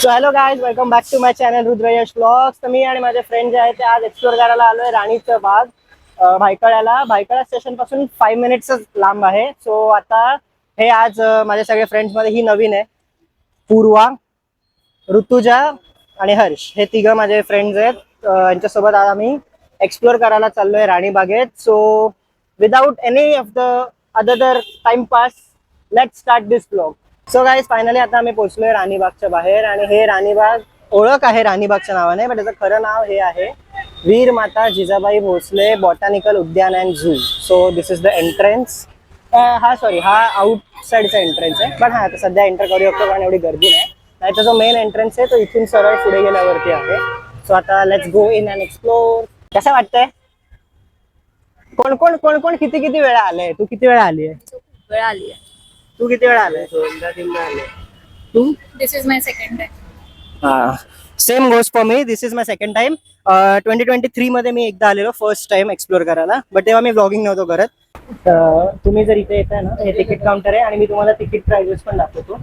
So hello guys, welcome back to my channel Rudrayash blogs. तर मी आणि माझे फ्रेंड जे आहेत ते आज एक्सप्लोर करायला आलोय राणीचं बाग भायखळ्याला. भायखळा स्टेशन पासून 5 मिनिट्सच लांब आहे. सो आता हे आज माझे सगळे फ्रेंड्स मध्ये ही नवीन आहे. पूर्वा, ऋतुजा आणि हर्ष हे तिघं माझे फ्रेंड्स आहेत. यांच्यासोबत आज आम्ही एक्सप्लोर करायला चाललोय राणी बागेत. So without any of the other timepass, let's start this blog. So guys, finally आता आम्ही पोहोचलोय राणीबागच्या बाहेर. आणि हे राणीबाग ओळख आहे राणीबागच्या नावाने, पण त्याचं खरं नाव हे आहे वीर माता जिजाबाई भोसले बॉटॅनिकल उद्यान and zoo. So this is the entrance. हा आउटसाइडचा एंट्रन्स आहे, पण हा आता सध्या एंटर करू शकतो कारण एवढी गर्दी नाही. नाहीतर जो मेन एंट्रन्स आहे तो इथून सरळ पुढे गेल्यावरती आहे. सो आता let's go in and explore. कसं वाटतंय? कोण कोण कोण कोण किती किती वेळा आलंय? तू किती वेळा आली आहे? वेळा आली आहे. तू किती वेळा आलाय? तू? This is my second time. Same goes for me. This is my second time. 2023 मध्ये मी एकदा आलेलो फर्स्ट टाइम एक्सप्लोर करायला, बट तेव्हा मी ब्लॉगिंग नव्हतो करत. तुम्ही जर इथे येताय ना, हे तिकीट काउंटर आहे आणि मी तुम्हाला तिकीट प्राइजेस पण दाखवतो.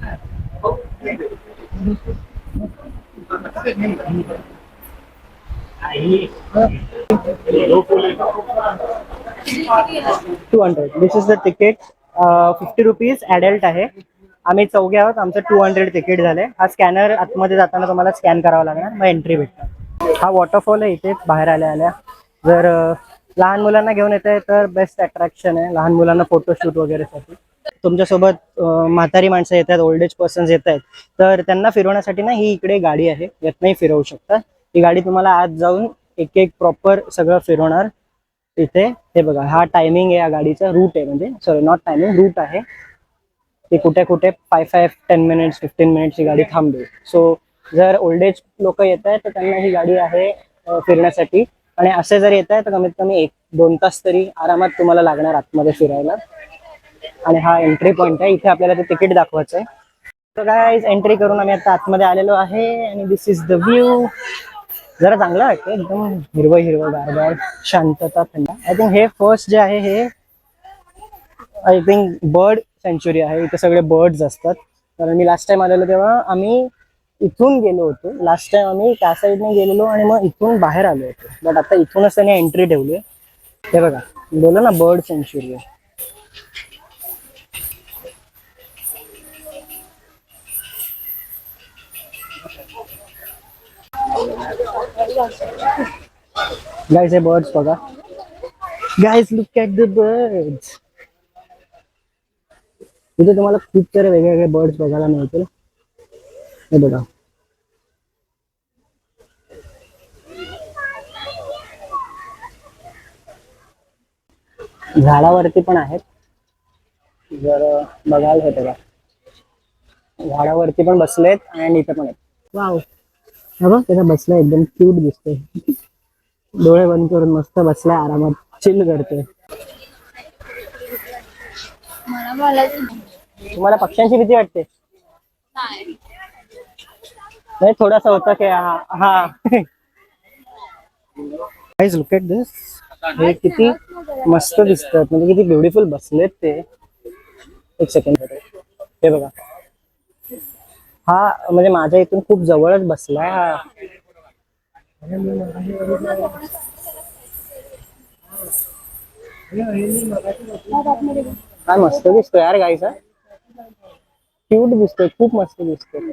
200. This is the ticket. 50 rupees adult आहे. आम्ही चौघे आहोत, आमचं 200 तिकीट झाले. हा स्कॅनर आतमध्ये जाताना तुम्हाला स्कॅन करावा लागणार, मग एंट्री भेटणार. हा वॉटरफॉल आहे इथेच बाहेर आल्या. जर लहान मुलांना घेऊन येते तर बेस्ट अट्रॅक्शन आहे लहान मुलांना फोटोशूट वगैरेसाठी. तुमच्यासोबत म्हातारी माणसं येतात, ओल्ड एज पर्सन्स येत आहेत, तर त्यांना फिरवण्यासाठी ना ही इकडे गाडी आहे, यातनंही फिरवू शकता. ही गाडी तुम्हाला आत जाऊन एक एक प्रॉपर सगळं फिरवणार. इथे हे बघा, हा टायमिंग आहे या गाडीचा, रूट आहे, म्हणजे सॉरी नॉट टायमिंग, रूट आहे. ते कुठे कुठे 5-10 मिनिट्स 15 मिनिट्स ही गाडी थांबेल. सो जर ओल्ड एज लोक येत आहेत तर त्यांना ही गाडी आहे फिरण्यासाठी. आणि असे जर येत आहे तर कमीत कमी 1-2 तास तरी आरामात तुम्हाला लागणार आतमध्ये फिरायला. आणि हा एंट्री पॉइंट आहे, इथे आपल्याला ते तिकीट दाखवायचं आहे. तर गाईज, एंट्री करून आम्ही आता आतमध्ये आलेलो आहे आणि दिस इज द व्ह्यू. जरा चांगलं वाटतं, एकदम हिरवं हिरवं गारगार, शांतता, थंड. आय थिंक हे फर्स्ट जे आहे हे आय थिंक बर्ड सेंच्युरी आहे. इथे सगळे बर्ड्स असतात. कारण मी लास्ट टाइम आलेलो तेव्हा आम्ही इथून गेलो होतो. लास्ट टाइम आम्ही त्या साईडने गेलेलो आणि मग इथून बाहेर आलो होतो, बट आता इथूनच त्यांनी एंट्री ठेवली. हे बघा, बोललो ना बर्ड सेंच्युरी आहे. गाइस, हे बर्ड्स बघा. Guys, look at the birds. इथे तुम्हाला खूप सारे वेगवेगळे बर्ड्स बघायला मिळतील. हे बघा, झाडावरती पण आहेत. जर बघायला होते का, झाडावरती पण बसलेत आणि इथे पण आहेत. वाव, बघा त्याला बसलाय, एकदम क्यूट दिसतोय. डोळे बंद करून मस्त बसलाय, आरामात चिल करतोय. तुम्हाला पक्ष्यांची भीती वाटते? नाही, थोडासा होता की हा. गाइस, लुक ॲट दिस. हे किती मस्त दिसतात, म्हणजे किती ब्युटिफुल बसलेत ते. एक सेकंड, हे बघा, हा म्हणजे माझ्या इथून खूप जवळच बसलाय हा. काय मस्त दिसतोय यार गाईस. क्यूट दिसतोय, खूप मस्त दिसतोय.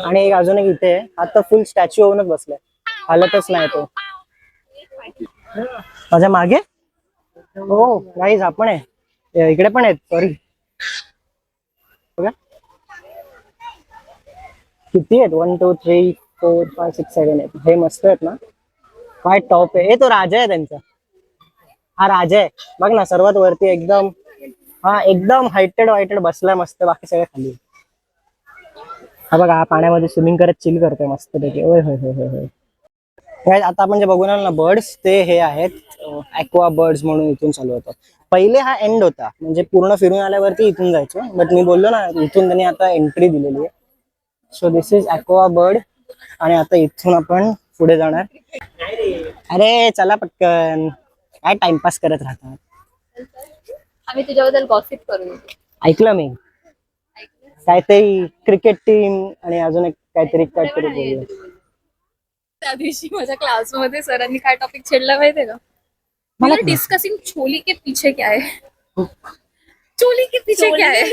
आणि एक अजून एक इथे आहे, आता फुल स्टॅच्यू होऊनच बसलाय, हालतच नाही तो. माझ्या मागे हो गाईज, आपण आहे, इकडे पण आहेत. सॉरी, बघा किती आहेत, 1 2 3 4 5 6 7 आहेत. हे मस्त आहेत ना, काय टॉप आहे. तो राजा आहे त्यांचा, हा राजा आहे. बघ ना, सर्वात वरती एकदम, हा एकदम हायटेड बसलाय मस्त, बाकी सगळे खाली. हा बघा, हा पाण्यामध्ये स्विमिंग करत चिल करतोय मस्त पैकी. ओय होय होय होय. आता आपण जे बघून आलो ना बर्ड्स, ते हे आहेत ॲक्वा बर्ड्स म्हणून इथून चालू होतं. पहिले हा एंड होता, म्हणजे पूर्ण फिरून आल्यावरती इथून जायचं, बट मी बोललो ना इथून त्यांनी आता एंट्री दिलेली आहे. So this is aqua bird. आणि आता इथून आपण पुढे जाणार. अरे चला पटकन, काय टाइमपास करत राहतात. आम्ही तुझ्याबद्दल गॉसिप करू. ऐकलं मी. काहीतरी क्रिकेट टीम आणि अजून एक काहीतरी बोलले. त्या दिवशी माझ्या क्लासमध्ये सरांनी काय टॉपिक छेडला माहितीये का? मला डिस्कसिंग छोली के पीछे क्या है. चोली के पीछे क्या है?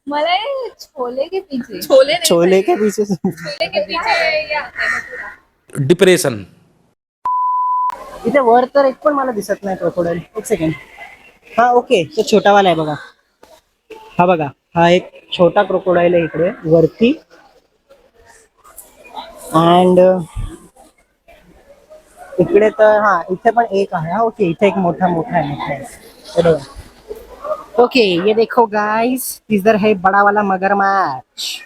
मला ये छोले के पीछे छोले नहीं छोले के पीछे छोले के पीछे ये आता है ना. डिप्रेशन. इथे वर तर एक पण मला दिसत नाही क्रोकोडाईल. एक सेकंड. हा ओके, तो छोटावाला आहे बघा. हा बघा, हा एक छोटा क्रोकोडाईल आहे इकडे वरती. अँड इकडे तर हा इथे पण एक आहे. हा ओके, इथे एक मोठा आहे. हे बघा. ओके, ये देखो गाइस, इधर है बड़ा वाला मगरमच्छ.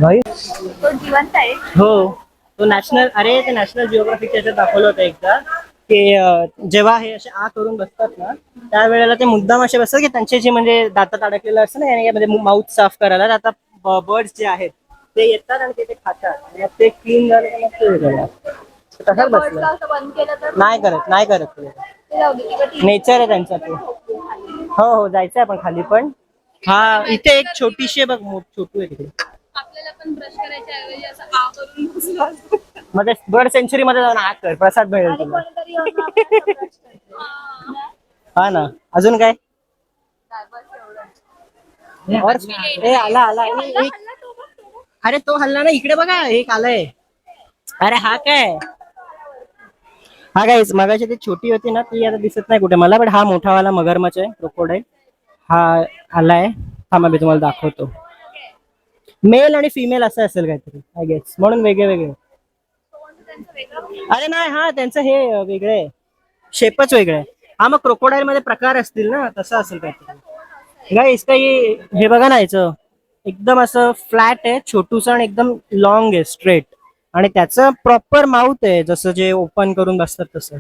भाई तो जिवंत आहे. हो, तो ते नॅशनल जिओग्राफिक याच्यात दाखवलं होतं एकदा की जेव्हा हे असे आ करून बसतात ना त्यावेळेला ते मुद्दाम असे बसतात की त्यांचे जे म्हणजे दातात अडकलेलं असतं ना म्हणजे माउथ साफ करायला. आता बर्ड्स जे आहेत ते येतात आणि ते खातात. मग ते क्लीन झाले की मग ते हे करतात. तसंच बसलं. असं बंद केलं तर नाही करत ते. ते जाऊ दे, किंवा ती- नेचर आहे त्यांचा तो. हो जायचंय आपण खाली पण. हा इथे एक छोटीशी आहे बघ, छोटू आहे तिकडे. आपल्याला पण ब्रश करायच्या ऐवजी असं आ करून घुसलं असतं. मग बर्ड सेंचुरी मध्ये जाऊन आग कर, प्रसाद मिळेल तुला. कोणीतरी येऊन आपल्याला brush करतं. हा ना, अजून काय? काय बस एवढं. और ए आला अरे तो हल्ला ना, इकडे बघा एक आलाय. अरे हा काय? हा काय मगाशी ती छोटी होती ना ती आता दिसत नाही कुठे मला, बट हा मोठावाला मगरमच्छ आहे क्रोकोडाईल. हा आलाय. थांबा मी तुम्हाला दाखवतो. मेल आणि फिमेल असं असेल काहीतरी आय गेस, म्हणून वेगळे. अरे नाही, हा त्यांचं हे वेगळे, शेपच वेगळे. हा मग क्रोकोडाईल मध्ये प्रकार असतील ना, तसं असेल काहीतरी. गाईस काही हे बघा ना, याचं एकदम असं फ्लॅट आहे, छोटूस आणि एकदम लॉंग आहे, स्ट्रेट. आणि त्याचं प्रॉपर माउथ आहे, जसं जे ओपन करून बसतात तसं.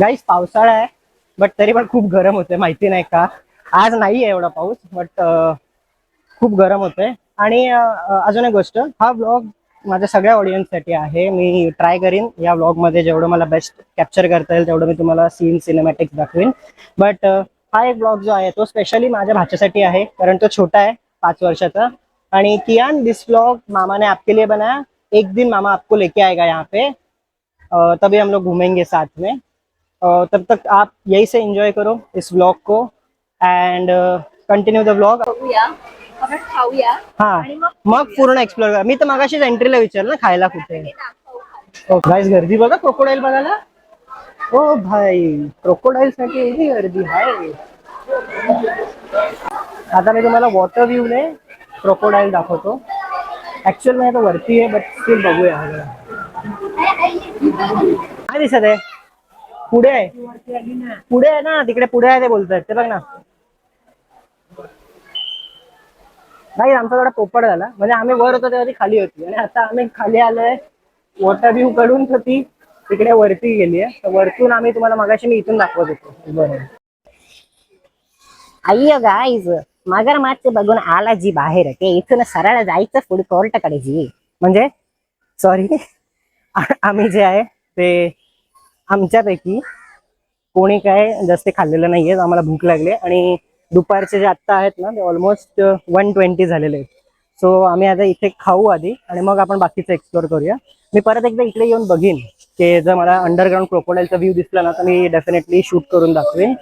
गाईस पावसाळा आहे बट तरी पण खूप गरम होते, माहिती नाही का. आज नाही आहे एवढा पाऊस बट खूप गरम होतंय. आणि अजून एक गोष्ट, हा व्लॉग माझ्या सगळ्या ऑडियन्ससाठी आहे. मी ट्राय करीन या व्लॉगमध्ये जेवढं मला बेस्ट कॅप्चर करता येईल तेवढं मी तुम्हाला सीन सिनेमॅटिक्स दाखवेन. बट हा एक व्लॉग जो आहे तो स्पेशली माझ्या भाच्यासाठी आहे, कारण तो छोटा आहे 5 वर्षाचा. आणि कियान, दिस व्लॉग मामा ने आपके लिए बनाया. एक दिन मामा आपको लेके आएगा यहाँ पे, तभी हम लोग घूमेंगे साथ में. तब तक आप यही से एंजॉय करो इस व्लॉग को एंड कंटिन्यू द व्लॉग. आपण खाऊया हा, आणि मग मग पूर्ण एक्सप्लोर करा. मी तर मगाशीच एंट्रीला विचारलं ना खायला कुठे. ते दाखवू खाली. ओ गाईस, गर्दी बघा क्रोकोडाईल बघायला. ओ भाई, क्रोकोडाईल साठी एवढी गर्दी आहे. आता मी तुम्हाला वॉटर व्ह्यू ने क्रोकोडाईल दाखवतो. ऍक्च्युअल मध्ये तो वरती आहे बट स्टील बघूया. काय दिसत आहे? पुढे आहे ना, तिकडे पुढे आहे ते बोलतात ते बघ ना. नाही, आमचा थोडा पोपट झाला. म्हणजे आम्ही वर होतो तेव्हा ती खाली होती आणि आता आम्ही खाली आलोय वॉटर व्ह्यू कडून, तर ती तिकडे वरती गेली आहे. तर वरतून आम्ही तुम्हाला मगाशी मी इथून दाखवत होतो. बरोबर. अय्यो गाईज, मगरमच्छ बघून आला जी बाहेर, ते इथून सरळ जायचं फूड कोर्टकडे जी. म्हणजे सॉरी, आम्ही जे आहे ते आमच्यापैकी कोणी काय जास्त खाल्लेलं नाहीये. आम्हाला भूक लागली आणि दुपारचे जे आत्ता आहेत ना ते ऑलमोस्ट 120 झालेले आहेत. सो आम्ही आता इथे खाऊ आधी आणि मग आपण बाकीचं एक्सप्लोर करूया. मी परत एकदा इकडे येऊन बघीन की जर मला अंडरग्राऊंड क्रोकोडाईलचा व्ह्यू दिसला ना तर मी डेफिनेटली शूट करून दाखवेन.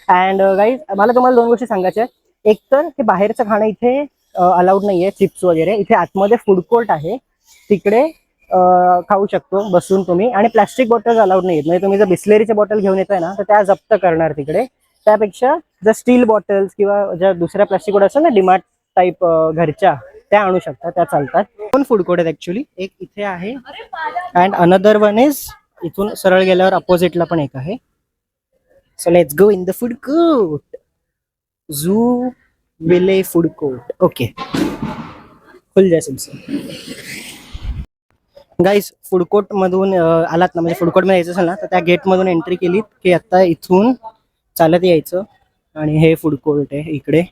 अँड गाईज, मला तुम्हाला 2 गोष्टी सांगायच्या आहेत. एक तर हे बाहेरचं खाणं इथे अलाउड नाहीये, चिप्स वगैरे. इथे आतमध्ये फूड कोर्ट आहे, तिकडे खाऊ शकतो बसून तुम्ही. आणि प्लास्टिक बॉटल अलाउड नाहीत. म्हणजे तुम्ही जर बिस्लेरीच्या बॉटल घेऊन येताय ना तर त्या जप्त करणार तिकडे. त्यापेक्षा जर स्टील बॉटल्स किंवा ज्या दुसऱ्या प्लास्टिक बॉटल असतात ना डिमार्ट टाईप घरच्या, त्या आणू शकता, त्या चालतात. 2 फूड कोर्ट आहेत ऍक्च्युली. एक इथे आहे अँड अनदर वन इज इथून सरळ गेल्यावर अपोजिटला पण एक आहे. So let's go in the food court. Zooville food court. Okay, खुल जाए सबसे. गाईज, फूड कोर्ट मधून आलात ना, म्हणजे फूड कोर्ट मध्ये यायचं असेल ना तर त्या गेट मधून एंट्री केलीत की आता इथून चालत यायचं आणि हे फूड कोर्ट आहे. इकडे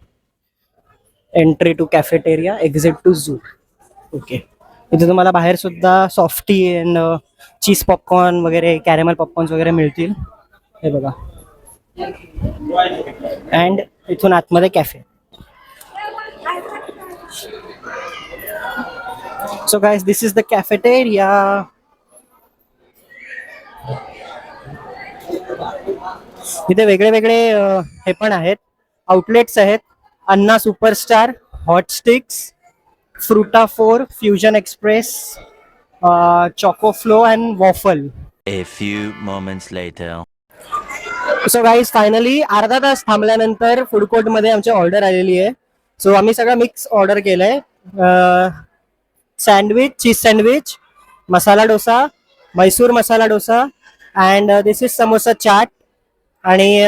entry to cafeteria, exit to zoo. Okay, इथे तुम्हाला बाहेर सुद्धा सॉफ्टी अँड चीज पॉपकॉर्न वगैरे, कॅरेमल पॉपकॉर्न्स वगैरे मिळतील. हे बघा. अँड इथून आतमध्ये cafe. So guys, this is the cafeteria. इथे वेगळे वेगळे हे पण आहेत, आउटलेट्स आहेत. Anna superstar, hot sticks, Fruta 4, fusion express, choco flow and waffle. A few moments later. So guys, finally अर्धा तास थांबल्यानंतर फूड कोर्ट मध्ये आमची ऑर्डर आलेली आहे. सो आम्ही सगळं मिक्स ऑर्डर केलंय. Sandwich, cheese sandwich, masala dosa, Mysore masala dosa and this is samosa chaat. आणि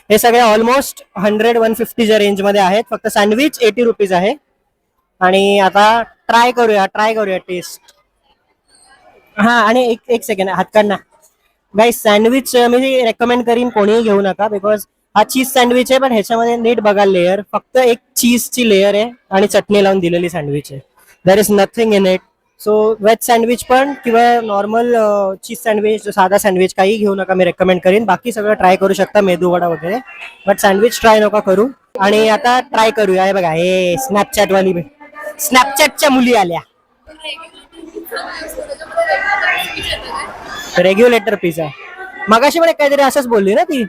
हे सगळे ऑलमोस्ट 100-150च्या रेंजमध्ये आहेत. फक्त सँडविच 80 रुपीज आहे. आणि आता ट्राय करूया टेस्ट. हा, आणि एक सेकंड, हात काढ ना. गाईस, सँडविच मी रेकमेंड करीन कोणीही घेऊ नका, बिकॉज हा चीज सँडविच आहे, पण ह्याच्यामध्ये नीट बघा लेअर, फक्त एक चीजची लेअर आहे आणि चटणी लावून दिलेली सँडविच आहे. There is nothing in it. So veg sandwich पण किंवा नॉर्मल चीज सँडविच, साधा सँडविच काही घेऊ नका, मी रेकमेंड करीन. बाकी सगळं ट्राय करू शकता, मेदूवडा वगैरे, बट सँडविच ट्राय नका करू. आणि आता ट्राय करूया. हे बघा, हे स्नॅपचॅटवाली, स्नॅपचॅटच्या मुली आल्या. Regulator pizza. मगाशी पण काहीतरी असंच बोलली ना ती.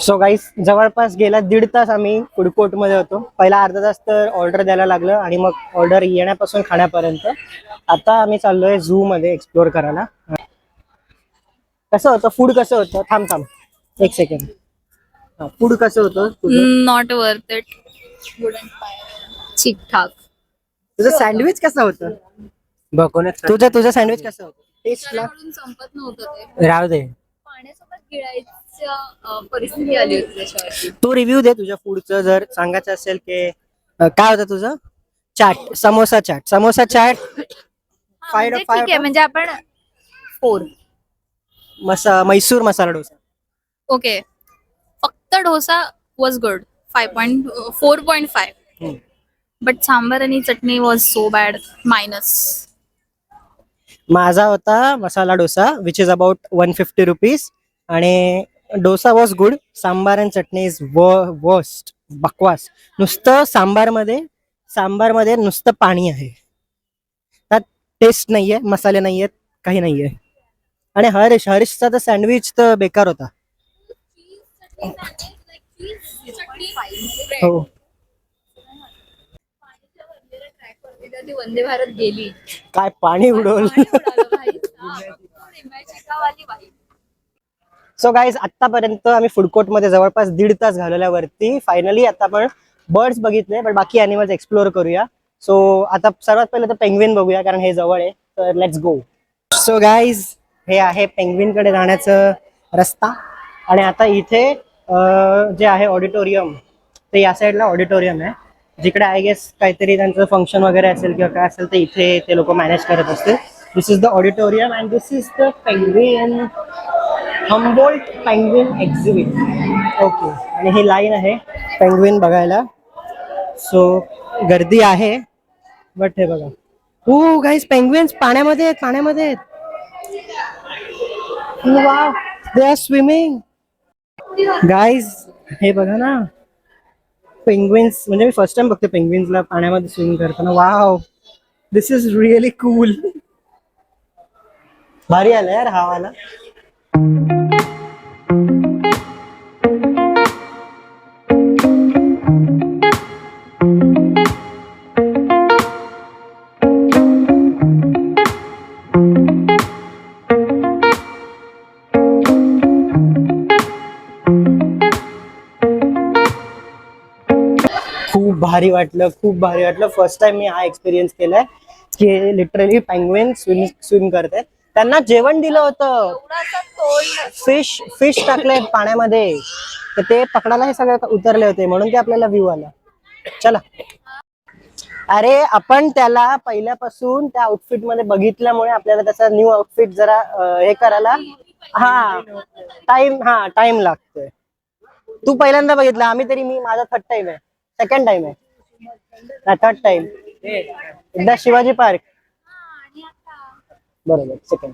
सो गाईस, जवळपास गेला 1.5 तास आम्ही फूड कोर्ट मध्ये होतो. पहिला अर्धा तास तर ऑर्डर द्यायला लागलं आणि मग ऑर्डर येण्यापासून खाण्यापर्यंत. आता आम्ही चाललोय झू मध्ये एक्सप्लोर करायला. कसं होतं फूड, कसं होतं? थांब एक सेकंड. फूड कसं होतं तुझं? Not worth it. ठीक ठाक. तुझं सँडविच कसं होतं? तुझं सँडविच कसं होतं? टेस्टला संपत नव्हतं ते. राहू दे, पाण्यासोबत गिळायच्या परिस्थिती आली होती त्याच्यावरती. तू रिव्ह्यू दे तुझ्या फूडचं. जर सांगायचं असेल की काय होतं तुझं? चाट, समोसा चाट. म्हणजे ठीक आहे, म्हणजे आपण 4. मैसूर मसाला डोसा. ओके, फक्त dosa was good. 4.5. But sambar आणि चटणी वॉज सो बॅड. -. माझा होता masala dosa, which is about 150 rupees. आणि डोसा वॉज गुड. सांबार आणि चटणी इज वर्स्ट, बकवास. नुसतं सांबारमध्ये नुसतं पाणी आहे, त्यात टेस्ट नाहीये, मसाले नाहीयेत, काही नाहीये. आणि हरीशचा तर सँडविच तर बेकार होता. हो, वंदे भारत गेली, काय पाणी उडवलं. सो गाईज, आतापर्यंत आम्ही फूड कोर्ट मध्ये जवळपास 1.5 तास घालवल्यावरती फायनली आता आपण बर्ड्स बघितले, पण बाकी अॅनिमल्स एक्सप्लोर करूया. सो आता सर्वात पहिले तर पेंग्विन बघूया, कारण हे जवळ आहे. तर लेट्स गो. सो गाईज, हे आहे पेंग्विन कडे जाण्याचं रस्ता. आणि आता इथे जे आहे ऑडिटोरियम, ते या साईडला ऑडिटोरियम आहे, जिकडे आय गेस काहीतरी त्यांचं फंक्शन वगैरे असेल किंवा काय असेल तर इथे ते लोक मॅनेज करत असतील. This is the auditorium and this is the penguin, Humboldt penguin exhibit. Okay, आणि ही लाईन आहे पेंग्विन बघायला. सो गर्दी आहे, बट हे बघा. हो गाईज, पेंग्विन्स पाण्यामध्ये आहेत. Wow, they are swimming. Guys, हे बघा ना, पेंग्विन्स. म्हणजे मी फर्स्ट टाइम बघते पेंग्विन्सला पाण्यामध्ये स्विमिंग करताना. Wow, this is really cool. भारी आलं यार हा वाला. खूप भारी वाटलं. फर्स्ट टाइम मी हा एक्सपिरियन्स केलाय की लिटरली पेंग्विन स्विम करते. त्यांना जेवण दिलं होतं, फिश टाकले पाण्यामध्ये, तर ते पकडायला हे सगळे उतरले होते, म्हणून ते आपल्याला व्ह्यू आला. चला. अरे, आपण त्याला पहिल्यापासून त्या आउटफिट मध्ये बघितल्यामुळे आपल्याला त्याचा न्यू आउटफिट जरा हे करायला टाइम लागतोय. तू पहिल्यांदा बघितलं, आम्ही तरी माझा 3rd टाइम आहे, 2nd टाइम आहे, 3rd टाइम. एकदा शिवाजी पार्क, बरोबर, 2nd.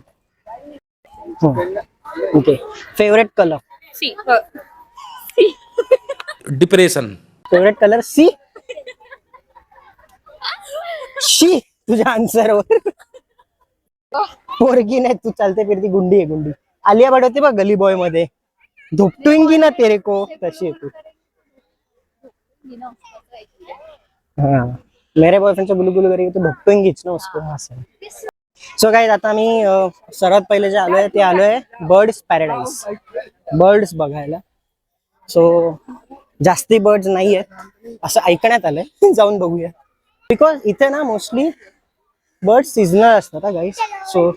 Okay, favourite colour sea depression. Favourite colour sea. शी तुझ्या आन्सरवर. पोरगी नाही तू, चालते फिरती गुंडी आहे गुंडी. आलिया भट होती बघ गली बॉय मध्ये, धुपटुंगी ना तेरे को, तशी आहे तू. हाँ मेरे बॉयफ्रेंड से बुलू बुलू करेगी तो धुपटुंगीच ना उसको. असं. सो गाइस आता आम्ही सर्वात पहिले जे आलोय ते आलोय बर्ड्स पॅराडाईज. बर्ड्स बघायला. सो जास्ती बर्ड्स नाही आहेत असं ऐकण्यात आलंय. जाऊन बघूया. बिकॉज इथे ना मोस्टली बर्ड सीझनल असतात गाईस. सो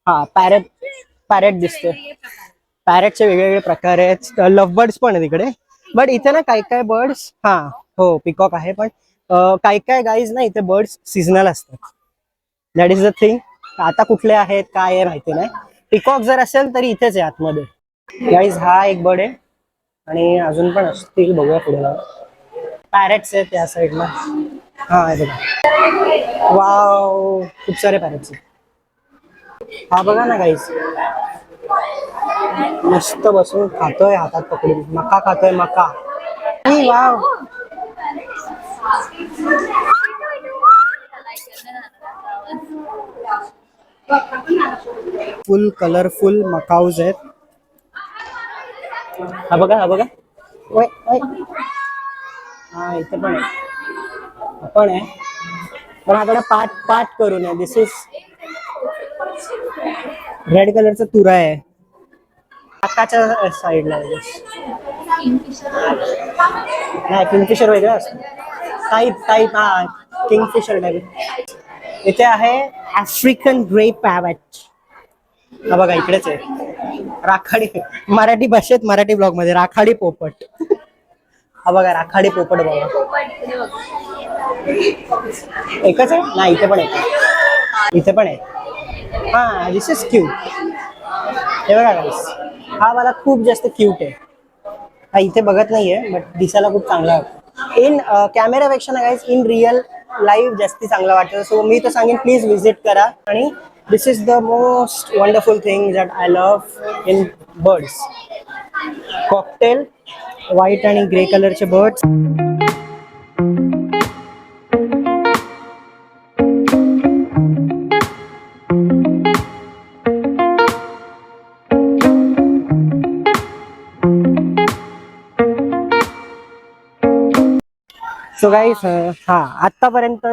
हा पॅरेट दिसते. पॅरेटचे वेगवेगळे प्रकार आहेत. लव्ह बर्ड्स पण आहेत इकडे. बट इथे ना काही बर्ड्स, हा हो पिकॉक आहे, पण काही गाईज ना इथे बर्ड्स सीझनल असतात. That is the thing. आता कुठले आहेत काय आहे माहिती नाही. पिकॉक जर असेल तरी इथेच आहे आतमध्ये. गाईज हा एक बर्ड आहे आणि अजून पण असतील, बघूया पुढे. पॅरेट्स आहेत त्या साईडला. हा आहे बघा. वाव खूप सारे पॅरेट्स आहेत. हा बघा ना गाईज, मस्त बसून खातोय, हातात पकडून मका खातोय. मका. वाव. फुल कलरफुल मकाऊज आहेत. हा बघा हा बघा. ओय ओय. हा इथे पण आहे, पण आहे, पण आता पाठ करू नये. दिस इज रेड कलरचा तुरा आहे. आकाच्या साईडला आहे. नाही किंगफिशर वेगळं असतं. टाईप हा किंगफिशर टाईप. इथे आहे आफ्रिकन ग्रे पॅरेट. हा बघा इकडेच आहे. राखाडी, मराठी भाषेत मराठी ब्लॉग मध्ये राखाडी पोपट. हा बघा राखाडी पोपट बघा. एकच आहे ना. इथे पण आहे, इथे पण आहे. हा दिस इज क्यूट. हे बघा गाईस, हा मला खूप जास्त क्यूट आहे. हा इथे बघत नाहीये बट दिसायला खूप चांगला वाटतो. इन कॅमेरापेक्षा ना गाईस इन रिअल लाईव्ह जास्ती चांगला वाटतं. सो मी तर सांगेन प्लीज व्हिजिट करा. आणि this is the most wonderful thing that I love in birds. Cockatiel white आणि ग्रे कलरचे बर्ड्स. सो गाईस हा आतापर्यंत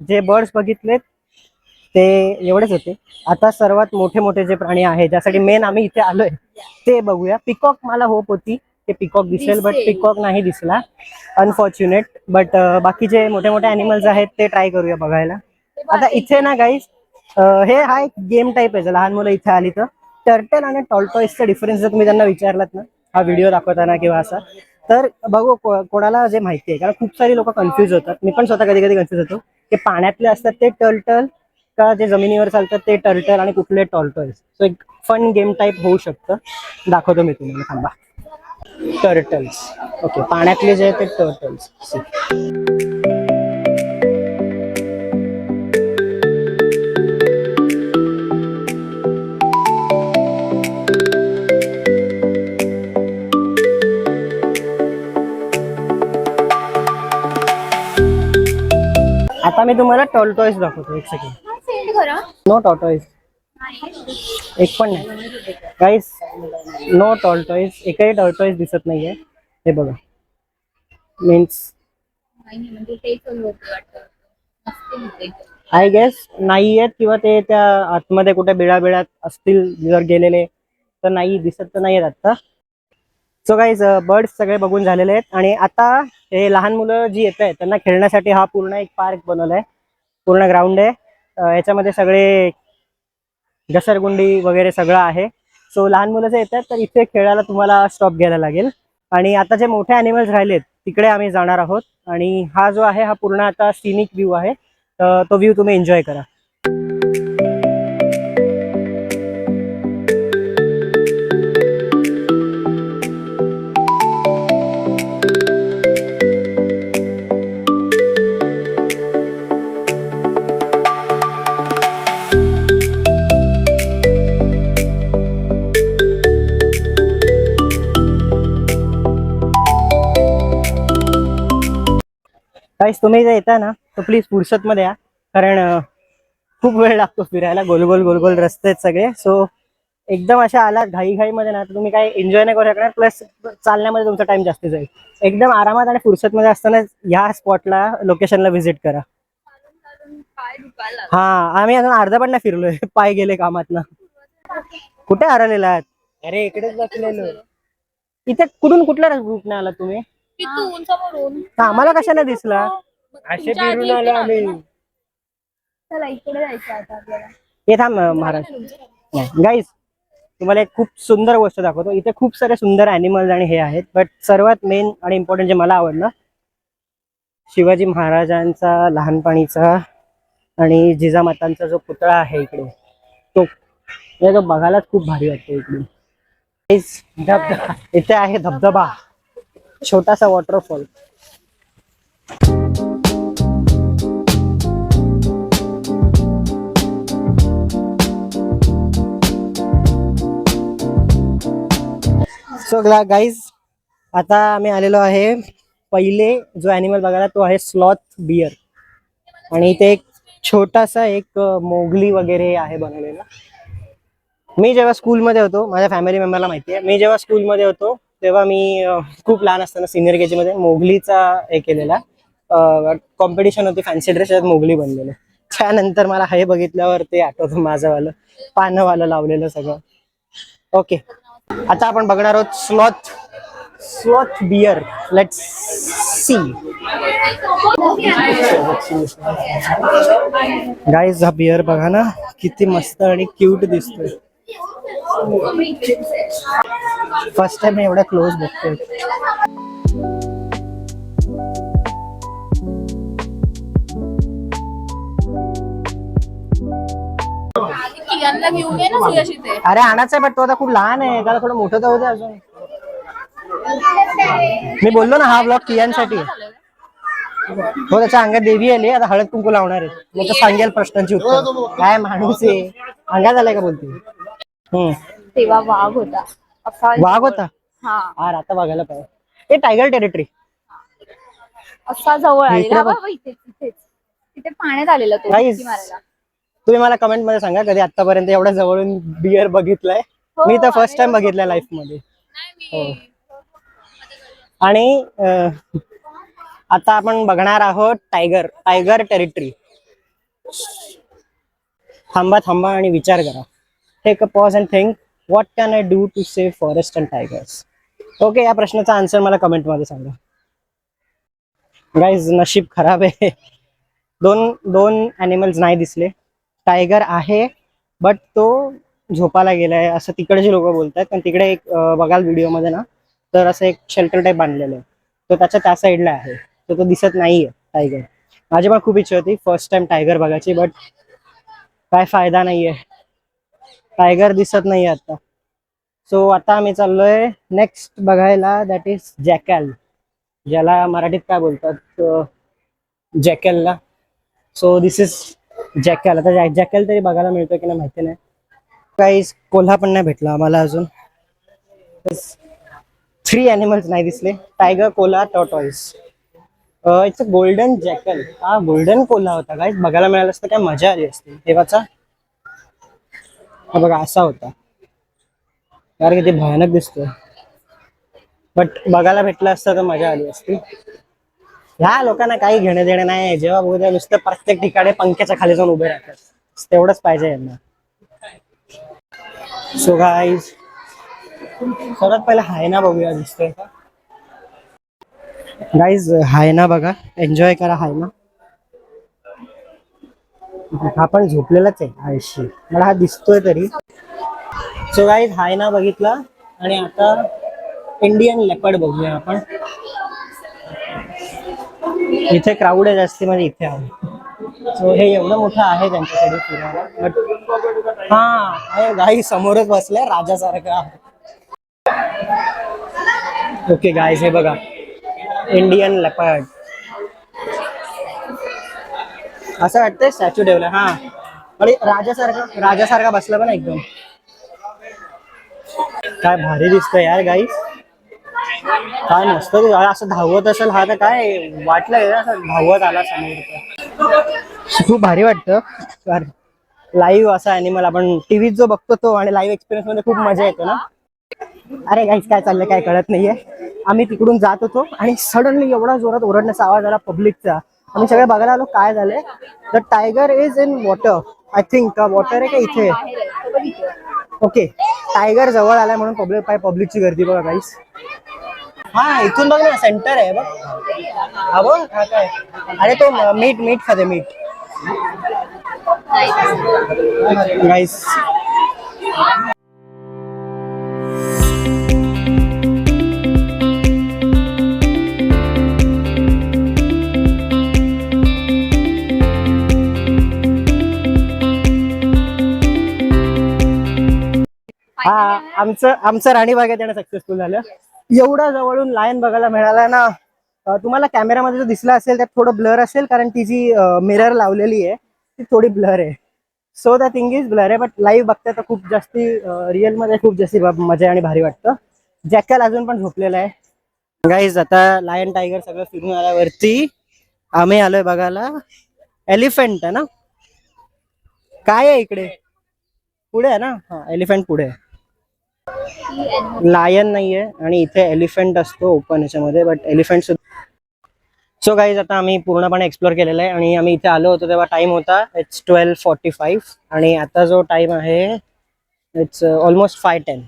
जे बर्ड्स बघितलेत ते एवढेच होते. आता सर्वात मोठे जे प्राणी आहेत ज्यासाठी मेन आम्ही इथे आलोय ते बघूया. पिकॉक मला होप होती की पिकॉक दिसेल, बट पिकॉक नाही दिसला, अनफॉर्च्युनेट. बट बाकीचे मोठे अॅनिमल्स आहेत ते ट्राय करूया बघायला. आता इथे ना गाईस हा एक गेम टाईप आहे. लहान मुलं इथे आली तर टर्टल आणि टॉर्टॉइसचा डिफरन्स जर तुम्ही त्यांना विचारलात ना हा व्हिडिओ दाखवताना किंवा असा, तर बघू कोणाला जे माहिती आहे. कारण खूप सारी लोक कन्फ्युज होतात. मी पण स्वतः कधी कन्फ्युज होतो की पाण्यातले असतात ते टर्टल का जे जमिनीवर चालतात ते टर्टल आणि कुठले टॉर्टॉइस. सो एक फन गेम टाईप होऊ शकतं. दाखवतो मी तुम्हाला, थांबा. टर्टल्स. ओके पाण्यातले जे आहेत ते टर्टल्स. आता मी तुम्हाला टॉर्टॉइस दाखवतो. एक सेकंड. नो टॉर्टॉइस, एक पण नाही गाईस. नो टॉर्टॉइस, एकही टॉर्टॉइस दिसत नाहीये. हे बघा मीन्स आय गेस नाही आहेत किंवा ते त्या आतमध्ये कुठे बिळात असतील जर गेलेले, तर नाही दिसत तर नाही आहेत आता. सो गाईज बर्ड्स सगळे बघून झालेले आहेत आणि आता हे लहान मुलं जी येत आहेत त्यांना खेळण्यासाठी हा पूर्ण एक पार्क बनवलाय. पूर्ण ग्राउंड आहे. याच्यामध्ये सगळे घसरगुंडी वगैरे सगळं आहे. सो लहान मुलं जे येतात तर इथे खेळायला तुम्हाला स्टॉप घ्यायला लागेल. आणि आता जे मोठे अॅनिमल्स राहिलेत तिकडे आम्ही जाणार आहोत. आणि हा जो आहे हा पूर्ण आता सिनिक व्ह्यू आहे. तो व्ह्यू तुम्ही एन्जॉय करा. गाईस तुम्ही जर येता ना तर प्लीज फुर्सत मध्ये या, कारण खूप वेळ लागतो फिरायला, गोल गोल गोल गोल रस्ते आहेत सगळे. सो एकदम अशा आला घाई घाई मध्ये ना तर तुम्ही काय एन्जॉय नाही करू शकणार, प्लस चालण्यामध्ये तुमचा टाइम जास्त जाईल. एकदम आरामात आणि फुर्सत मध्ये असताना ह्या स्पॉटला लोकेशनला व्हिजिट करा. पाय दुखायला लागले. हा आम्ही अजून अर्धा पण नाही फिरलोय, पाय गेले कामातनं. कुठे हरवलेला आहात? अरे इकडेच बसलेलो. इथे कुठून कुठल्या रूटने आला तुम्ही? तिथून समोरून. आम्हाला कशाला दिसला? असे तुमच्या आधी फिरून इथे आलो ना आम्ही. चला इकडे जायचं आता आपल्याला. हे थांब महाराज. गाईज तुम्हाला एक खूप सुंदर गोष्ट दाखवतो. इथे खूप सारे सुंदर अॅनिमल्स आणि हे आहेत, बट सर्वात मेन आणि इम्पॉर्टंट जे मला आवडलं, शिवाजी महाराजांचा लहानपणीचा आणि जिजामातांचा जो पुतळा आहे इकडे, तो बघायलाच खूप भारी वाटतो इकडे. धबधबा इथे आहे, धबधबा, छोटासा वॉटरफॉल. सो गाईज आता आम्ही आलेलो आहे, पहिले जो ॲनिमल बघायला तो आहे स्लॉथ बियर. आणि इथे एक छोटासा एक मोगली वगैरे आहे बनवलेला. मी जेव्हा स्कूलमध्ये होतो, माझ्या फॅमिली मेंबरला माहिती आहे, मी जेव्हा स्कूलमध्ये होतो तेव्हा मी खूप लहान असताना सिनियर के जी मध्ये मोगलीचा हे केलेला कॉम्पिटिशन होती, फॅन्सी ड्रेस, त्यात मोगली बनलेलं. त्यानंतर मला हे बघितल्यावर ते आठवतं माझंवालं पानंवालं लावलेलं सगळं. ओके, आता आपण बघणार आहोत sloth bear. Let's see. Guys हा बियर बघा ना किती मस्त आणि क्यूट दिसतोय. फर्स्ट टाइम एवढ्या क्लोज बघतोय. कियांना घेऊन ये ना सुयश इथे. अरे आणायचं आहे, बट तो आता खूप लहान आहे, त्याला थोडं मोठं तर होतं अजून. मी बोललो ना हा ब्लॉग कियांसाठी. हो, त्याच्या अंगात देवी आली, आता हळद कुंकू लावणार आहे, मग तो सांगेल प्रश्नांची उत्तर. काय माणूस आहे, अंगात आलाय का बोलते. तेव्हा वाघ होता. वाघ होता. हा, आता बघायला पाहिजे. हे टायगर टेरिटरी. असा जवळ इकडे आलेला बघ. बाबा, इथेच तिथे पाण्यात आलेला तो Guys, डुबकी मारायला. तुम्ही मला कमेंट मध्ये सांगा कधी आतापर्यंत एवढ्या जवळून बियर बघितलाय. हो, मी तर फर्स्ट टाइम आम्ही बघितलंय लाईफ मध्ये. नाही मी. आणि आता आपण बघणार आहोत टायगर टेरिटरी. थांबा आणि विचार करा. Take a pause and think, what can I do to save forest and tigers. Okay, या प्रश्नाचा आन्सर मला कमेंट मध्ये सांगा. गाईज नशीब खराब आहे, दोन ॲनिमल्स नाही दिसले. टायगर आहे बट तो झोपायला गेलाय असं तिकडचे लोक बोलतात. पण तिकडे एक बघाल व्हिडिओमध्ये ना तर असं एक शेल्टर टाईप बांधलेलं आहे, तो त्याच्या त्या साईडला आहे, तर तो दिसत नाहीये टायगर. माझी पण खूप इच्छा होती फर्स्ट टाइम टायगर बघायची, बट काय फायदा नाहीये, टायगर दिसत नाहीये आता. सो आता आम्ही चाललोय नेक्स्ट बघायला, दॅट इज जॅकल, ज्याला मराठीत काय बोलतात, जॅकलला. So this is jackal. आता जॅकल तरी बघायला मिळतो की नाही माहिती नाही. काही कोल्हा पण नाही भेटला आम्हाला अजून. 3 ॲनिमल्स नाही दिसले, टायगर, कोल्हा, tortoise. It's a golden jackal. हा गोल्डन कोल्हा होता गाईज, बघायला मिळालं असतं काय मजा आली असती तेव्हाचा. हा बघा असा होता यार, किती भयानक दिसतोय, बट बघायला भेटलं असतं तर मजा आली असती. ह्या लोकांना काही घेणं देणं नाही, जेव्हा बघू नुसतं प्रत्येक ठिकाणी पंख्याच्या खाली जाऊन उभे राहतात, तेवढंच पाहिजे यांना. सो गाईज सर्वात पहिला हायना बघूया, दिसतोय का गाईज. हायना बघा, एन्जॉय करा हायना. हा पण झोपलेलाच आहे आळशी, मला हा दिसतोय तरी. सो गाईज हायना बघितला आणि आता इंडियन लेपर्ड बघूया आपण. इथे क्राऊड आहे जास्ती, म्हणजे इथे आहे. सो हे एवढं मोठं आहे त्यांच्याकडे फिरायला, बट हा गाई समोरच बसलाय राजासारखा. ओके गाईज, हे बघा इंडियन लेपर्ड. असं वाटतंय स्टॅच्यू ठेवला. हा आणि राजासारखा बसला पण एकदम. काय भारी दिसतोय यार गाईज. काय मस्त ते असं धावत असेल हा, तर काय वाटलं असं धावत आला समोर. खूप भारी वाटतं लाईव्ह असा अॅनिमल आपण टीव्हीत जो बघतो तो, आणि लाईव्ह एक्सपिरियन्स मध्ये खूप मजा येते ना. अरे गाईस काय चाललंय काय कळत नाहीये. आम्ही तिकडून जात होतो आणि सडनली एवढा जोरात ओरडण्याचा आवाज आला पब्लिकचा. आम्ही सगळे बघायला आलो काय झालंय. The tiger is in water, I think. Water आहे का इथे? ओके, टायगर जवळ आलाय म्हणून पब्लिकची गर्दी बघा गाईस. हा इथून बघ ना, सेंटर आहे बघ. हा बघ हा काय, अरे तो मीठ खाते मीठ गाईस. हा आमचं राणीबागेत येणं सक्सेसफुल झालं. एवढा जवळून लायन बघायला मिळाला ना. तुम्हाला कॅमेरामध्ये जो दिसला असेल त्यात थोडं ब्लर असेल, कारण ती जी मिरर लावलेली आहे ती थोडी ब्लर आहे. So the thing is blur आहे, बट लाईव्ह बघता तर खूप जास्ती रिअल मध्ये खूप जास्ती मजा आणि भारी वाटतं. जॅकल अजून पण झोपलेला आहे. गाईज आता लायन टायगर सगळं फिरून आल्यावरती आम्ही आलोय बघायला एलिफंट आहे ना. काय आहे इकडे पुढे आहे ना? हा एलिफंट पुढे आहे, लायन नाहीये. आणि इथे एलिफंट असतो ओपन ह्याच्यामध्ये, बट एलिफंट सुद्धा. सो गाईज आता आम्ही पूर्णपणे एक्सप्लोर केलेलं आहे. आणि आम्ही इथे आलो होतो तेव्हा टाइम होता इट्स 12:45, आणि आता जो टाइम आहे इट्स ऑलमोस्ट 5:10.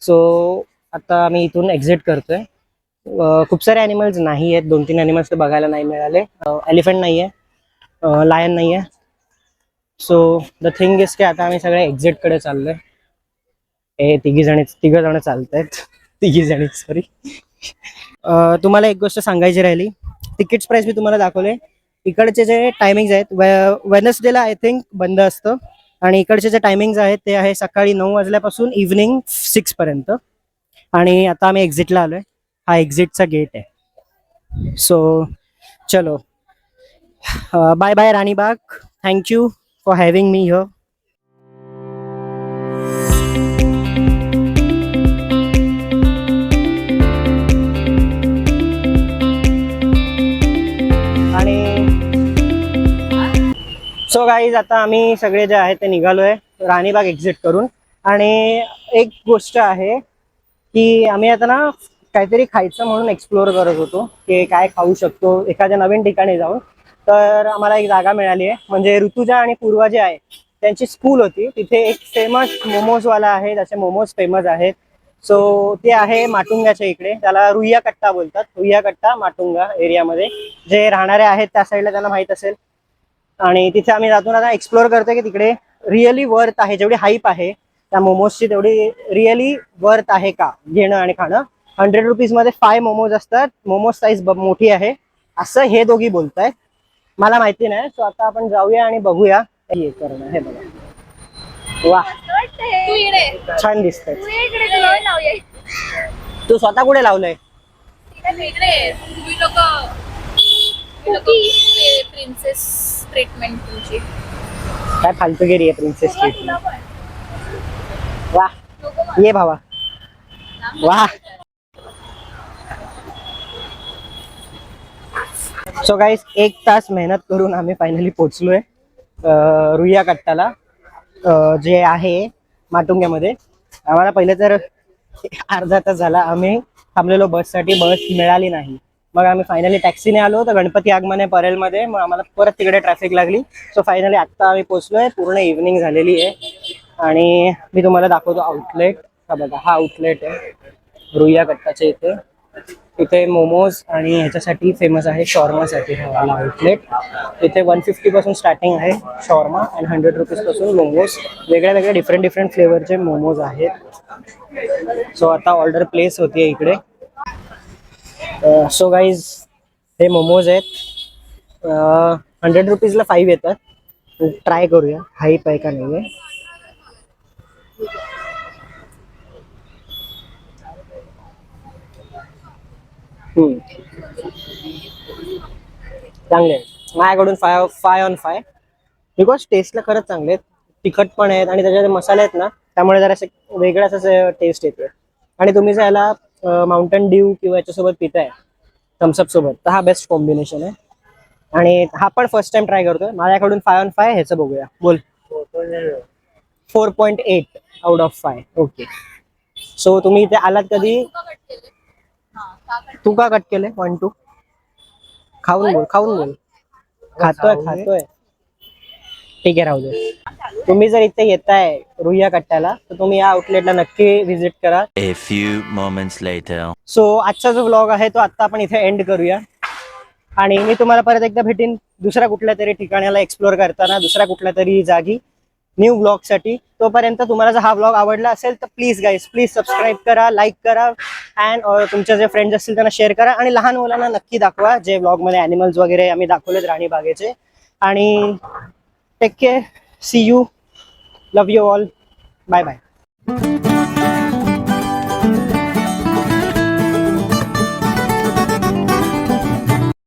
सो आता आम्ही इथून एक्झिट करतोय. खूप सारे ॲनिमल्स नाही आहेत, 2-3 ॲनिमल्स तर बघायला नाही मिळाले. एलिफंट नाहीये, लायन नाहीये. सो द थिंग इज की आता आम्ही सगळे एक्झिटकडे चाललोय. तिघ जण चालतायत, तिघी जणी सॉरी. तुम्हाला एक गोष्ट सांगायची राहिली. तिकीट्स प्राइस मी तुम्हाला दाखवले. इकडचे जे टायमिंग्स आहेत वेडनेसडेला आय थिंक बंद असतं, आणि इकडचे जे टायमिंग्स आहेत ते आहे सकाळी 9 वाजल्यापासून इव्हनिंग 6 पर्यंत. आणि आता आम्ही एक्झिटला आलोय. हा एक्झिटचा गेट आहे. सो चलो, bye bye Ranibaug. Thank you for having me here. आणि सो गाईज आता आम्ही सगळे जे आहे ते निघालोय राणीबाग एक्झिट करून. आणि एक गोष्ट आहे की आम्ही आता ना काहीतरी खायचं म्हणून एक्सप्लोअर करत होतो की काय खाऊ शकतो एखाद्या नवीन ठिकाणी जाऊन. तर आम्हाला एक जागा मिळाली आहे, म्हणजे ऋतुजा आणि पूर्वा जे आहे त्यांची स्कूल होती. तिथे एक फेमस मोमोजवाला आहे, त्याचे मोमोज फेमस आहेत. सो ते आहे माटुंगाच्या इकडे, त्याला रुईया कट्टा बोलतात. रुईया कट्टा माटुंगा एरियामध्ये. जे राहणारे आहेत त्या साईडला त्यांना माहित असेल. आणि तिथे आम्ही जातो आता एक्सप्लोअर करतोय की तिकडे रिअली वर्थ आहे, जेवढी हाईप आहे त्या मोमोजची तेवढी रिअली वर्थ आहे का घेणं आणि खाणं. 100 रुपीजमध्ये 5 मोमोज असतात. मोमोज साईज मोठी आहे असं हे दोघी बोलतायत, मला माहिती नाही. सो आता आपण जाऊया आणि बघूया हे करणं. हे बघा, वा छान दिसतंय. तू स्वतः कुठे लावलंय? प्रिन्सेस ट्रीटमेंट तुमची काय फालतूगिरी आहे प्रिन्सेस ट्रीटमेंट. वा ये भावा, वा. सो गाईस 1 तास मेहनत करून आम्ही फायनली पोहोचलोय रुईया कट्टाला, जे आहे माटुंग्यामध्ये. आम्हाला पहिले तर अर्धा तास झाला आम्ही थांबलेलो बससाठी, बस मिळाली नाही. मग आम्ही फायनली टॅक्सीने आलो तर गणपती आगमन आहे परेलमध्ये, मग आम्हाला परत तिकडे ट्रॅफिक लागली. सो फायनली आत्ता आम्ही पोहोचलोय. पूर्ण इव्हनिंग झालेली आहे आणि मी तुम्हाला दाखवतो आउटलेट. हा बघा, हा आउटलेट आहे रुईया कट्टाच्या इथे. इथे मोमोज आणि ह्याच्यासाठी फेमस आहे शॉर्मासाठी हा वाला आउटलेट. इथे 150 पासून स्टार्टिंग आहे शॉर्मा आणि 100 रुपीज पासून मोमोज. वेगळ्या वेगळ्या डिफरंट फ्लेवरचे मोमोज आहेत. सो आता ऑर्डर प्लेस होतीये इकडे. सो गाईज हे मोमोज आहेत. 100 रुपीजला 5 येतात. ट्राय करूया हाईप आहे का नाही. चांगले आहेत माझ्याकडून 5 on 5 बिकॉज टेस्टला खरंच चांगले आहेत. तिखट पण आहेत आणि त्याच्यात मसाले आहेत ना, त्यामुळे जरा वेगळाच असं टेस्ट येते. आणि तुम्ही जर याला माउंटन ड्यू किंवा याच्यासोबत पिताय थम्सअप सोबत तर हा बेस्ट कॉम्बिनेशन आहे. आणि हा पण फर्स्ट टाइम ट्राय करतोय माझ्याकडून 5 on 5 ह्याचं बघूया. बोल. 4.8 आउट ऑफ 5. ओके. सो तुम्ही इथे आलात कधी. तू का कट केले 1 2 खाऊन बोल. खातोय. ठीक आहे, राहू दे. तुम्ही जर इथे येताय रुईया कट्ट्याला तर तुम्ही या आउटलेटला नक्की व्हिजिट करा. A few moments later. So आजचा जो व्लॉग आहे तो आता आपण इथे एंड करूया आणि मी तुम्हाला परत एकदा भेटीन दुसऱ्या कुठल्या तरी ठिकाणाला एक्सप्लोर करताना, दुसऱ्या कुठल्या तरी जागी न्यू ब्लॉगसाठी. तोपर्यंत तुम्हाला जर हा व्लॉग आवडला असेल तर प्लीज सबस्क्राईब करा, लाईक करा अँड तुमचे जे फ्रेंड्स असतील त्यांना शेअर करा आणि लहान मुलांना नक्की दाखवा जे व्लॉगमध्ये ॲनिमल्स वगैरे आम्ही दाखवलेत राणी बागेचे. आणि take care, see you, love you all, bye bye.